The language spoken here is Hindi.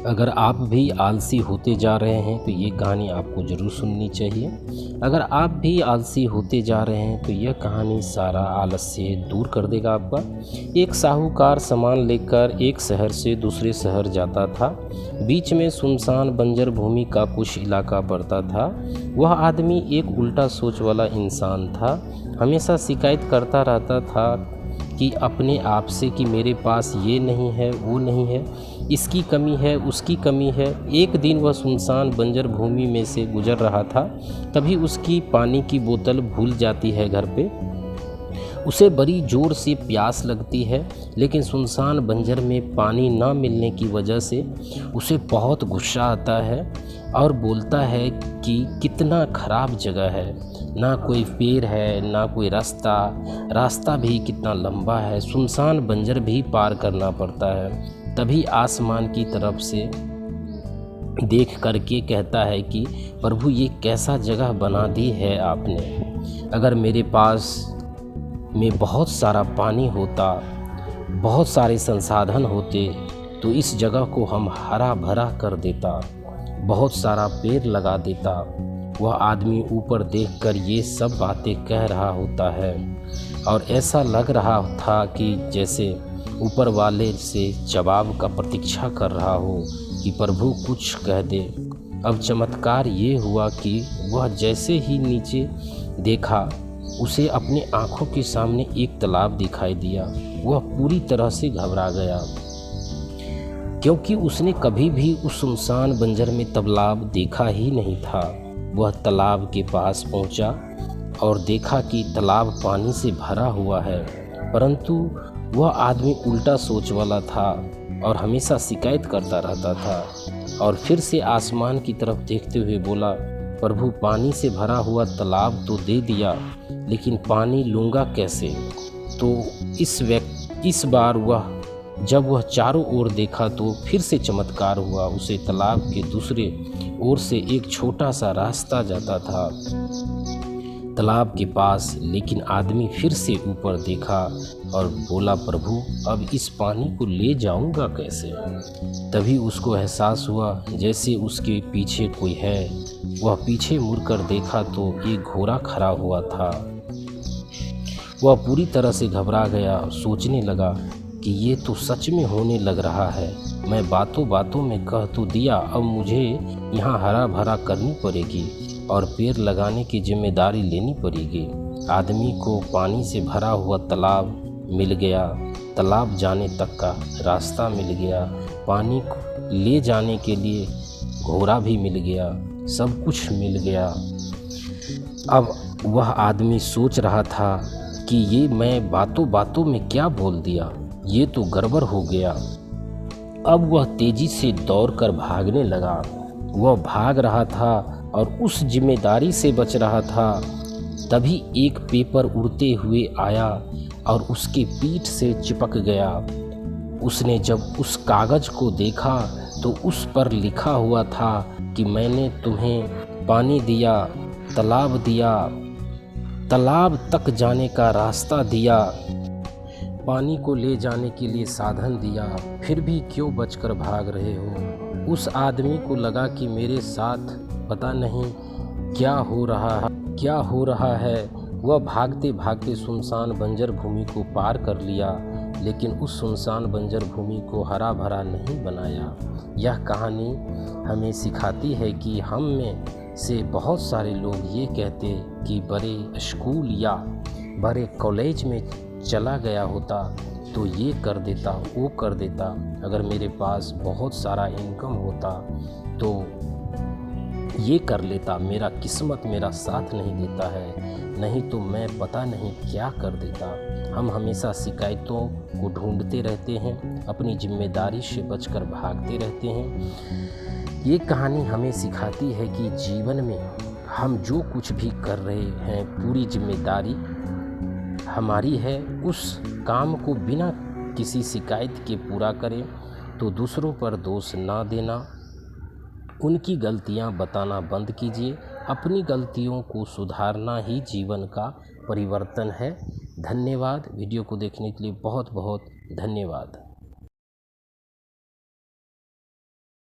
अगर आप भी आलसी होते जा रहे हैं तो ये कहानी आपको ज़रूर सुननी चाहिए। अगर आप भी आलसी होते जा रहे हैं तो यह कहानी सारा आलस्य दूर कर देगा आपका। एक साहूकार सामान लेकर एक शहर से दूसरे शहर जाता था। बीच में सुनसान बंजर भूमि का कुछ इलाका पड़ता था। वह आदमी एक उल्टा सोच वाला इंसान था। हमेशा शिकायत करता रहता था कि अपने आप से कि मेरे पास ये नहीं है, वो नहीं है, इसकी कमी है, उसकी कमी है। एक दिन वह सुनसान बंजर भूमि में से गुजर रहा था, तभी उसकी पानी की बोतल भूल जाती है घर पे। उसे बड़ी ज़ोर से प्यास लगती है, लेकिन सुनसान बंजर में पानी ना मिलने की वजह से उसे बहुत गुस्सा आता है और बोलता है कि कितना ख़राब जगह है, ना कोई पेड़ है, ना कोई रास्ता भी कितना लंबा है, सुनसान बंजर भी पार करना पड़ता है। तभी आसमान की तरफ से देख करके कहता है कि प्रभु, ये कैसा जगह बना दी है आपने। अगर मेरे पास में बहुत सारा पानी होता, बहुत सारे संसाधन होते, तो इस जगह को हम हरा भरा कर देता, बहुत सारा पेड़ लगा देता। वह आदमी ऊपर देखकर ये सब बातें कह रहा होता है और ऐसा लग रहा था कि जैसे ऊपर वाले से जवाब का प्रतीक्षा कर रहा हो कि प्रभु कुछ कह दे। अब चमत्कार ये हुआ कि वह जैसे ही नीचे देखा, उसे अपनी आंखों के सामने एक तालाब दिखाई दिया। वह पूरी तरह से घबरा गया, क्योंकि उसने कभी भी उस सुनसान बंजर में तालाब देखा ही नहीं था। वह तालाब के पास पहुंचा और देखा कि तालाब पानी से भरा हुआ है, परंतु वह आदमी उल्टा सोच वाला था और हमेशा शिकायत करता रहता था। और फिर से आसमान की तरफ देखते हुए बोला, प्रभु, पानी से भरा हुआ तालाब तो दे दिया, लेकिन पानी लूँगा कैसे। तो इस बार जब वह चारों ओर देखा तो फिर से चमत्कार हुआ। उसे तालाब के दूसरे ओर से एक छोटा सा रास्ता जाता था तालाब के पास। लेकिन आदमी फिर से ऊपर देखा और बोला, प्रभु, अब इस पानी को ले जाऊंगा कैसे। तभी उसको एहसास हुआ जैसे उसके पीछे कोई है। वह पीछे मुड़कर देखा तो एक घोड़ा खड़ा हुआ था। वह पूरी तरह से घबरा गया, सोचने लगा कि ये तो सच में होने लग रहा है। मैं बातों बातों में कह तो दिया, अब मुझे यहाँ हरा भरा करनी पड़ेगी और पेड़ लगाने की जिम्मेदारी लेनी पड़ेगी। आदमी को पानी से भरा हुआ तालाब मिल गया, तालाब जाने तक का रास्ता मिल गया, पानी को ले जाने के लिए घोड़ा भी मिल गया, सब कुछ मिल गया। अब वह आदमी सोच रहा था कि ये मैं बातों बातों में क्या बोल दिया, ये तो गड़बड़ हो गया। अब वह तेजी से दौड़कर भागने लगा। वह भाग रहा था और उस जिम्मेदारी से बच रहा था। तभी एक पेपर उड़ते हुए आया और उसके पीठ से चिपक गया। उसने जब उस कागज को देखा तो उस पर लिखा हुआ था कि मैंने तुम्हें पानी दिया, तालाब दिया, तालाब तक जाने का रास्ता दिया, पानी को ले जाने के लिए साधन दिया, फिर भी क्यों बचकर भाग रहे हो। उस आदमी को लगा कि मेरे साथ पता नहीं क्या हो रहा है। वह भागते भागते सुनसान बंजर भूमि को पार कर लिया, लेकिन उस सुनसान बंजर भूमि को हरा भरा नहीं बनाया। यह कहानी हमें सिखाती है कि हम में से बहुत सारे लोग ये कहते कि बड़े स्कूल या बड़े कॉलेज में चला गया होता तो ये कर देता, वो कर देता, अगर मेरे पास बहुत सारा इनकम होता तो ये कर लेता, मेरा किस्मत मेरा साथ नहीं देता है, नहीं तो मैं पता नहीं क्या कर देता। हम हमेशा शिकायतों को ढूंढते रहते हैं, अपनी जिम्मेदारी से बचकर भागते रहते हैं। ये कहानी हमें सिखाती है कि जीवन में हम जो कुछ भी कर रहे हैं, पूरी जिम्मेदारी हमारी है। उस काम को बिना किसी शिकायत के पूरा करें, तो दूसरों पर दोष ना देना, उनकी गलतियां बताना बंद कीजिए। अपनी गलतियों को सुधारना ही जीवन का परिवर्तन है। धन्यवाद। वीडियो को देखने के लिए बहुत बहुत धन्यवाद।